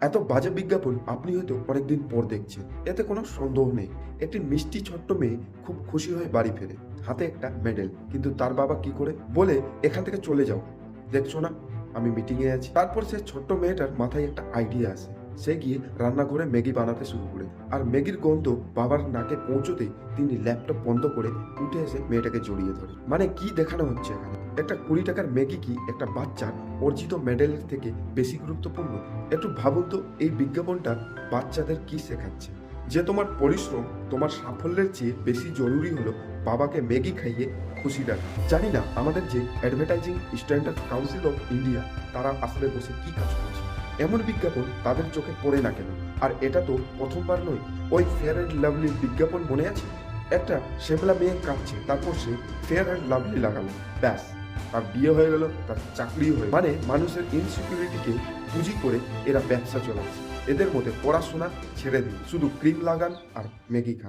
এত বাজে বিজ্ঞাপন আপনি হয়তো অনেকদিন পর দেখছেন, এতে কোনো সন্দেহ নেই। একটি মিষ্টি ছোট্ট মেয়ে খুব খুশি হয়ে বাড়ি ফেরে, হাতে একটা মেডেল। কিন্তু তার বাবা কি করে বলে, এখান থেকে চলে যাও, দেখছো না আমি মিটিংয়ে আছি। তারপর সে ছোট্ট মেয়েটার মাথায় একটা আইডিয়া আসে। সে গিয়ে রান্নাঘরে ম্যাগি বানাতে শুরু করে, আর ম্যাগির গন্ধ বাবার নাকে পৌঁছতেই তিনি ল্যাপটপ বন্ধ করে উঠে এসে মেয়েটাকে জড়িয়ে ধরে। মানে কি দেখানো হচ্ছে এখানে? একটা 20 টাকার ম্যাগি কি একটা বাচ্চার অর্জিত মেডেলের থেকে বেশি গুরুত্বপূর্ণ? একটু ভাবুন তো, এই বিজ্ঞাপনটা বাচ্চাদের কি শেখাচ্ছে? যে তোমার পরিশ্রম, তোমার সাফল্যের চেয়ে বেশি জরুরি হলো বাবাকে ম্যাগি খাইয়ে খুশি রাখা। জানি না আমাদের যে advertising standard council of India, তারা আসলে বসে কি কাজ করছে? এমন বিজ্ঞাপন তাদের চোখে পড়ে না কেন? আর এটা তো প্রথমবার নয়। ওই ফেয়ার অ্যান্ড লাভলির বিজ্ঞাপন মনে আছে? একটা শ্যামলা মেয়ে কাঁদছে, তারপর সে ফেয়ার অ্যান্ড লাভলি লাগালো, ব্যাস, তার বিয়ে হয়ে গেল, তার চাকরি হয়ে। মানে মানুষের ইনসিকিউরিটিকে পুঁজি করে এরা ব্যবসা চালাচ্ছে। এদের মধ্যে পড়াশোনা ছেড়ে দিন, শুধু ক্রিম লাগান আর ম্যাগি খান।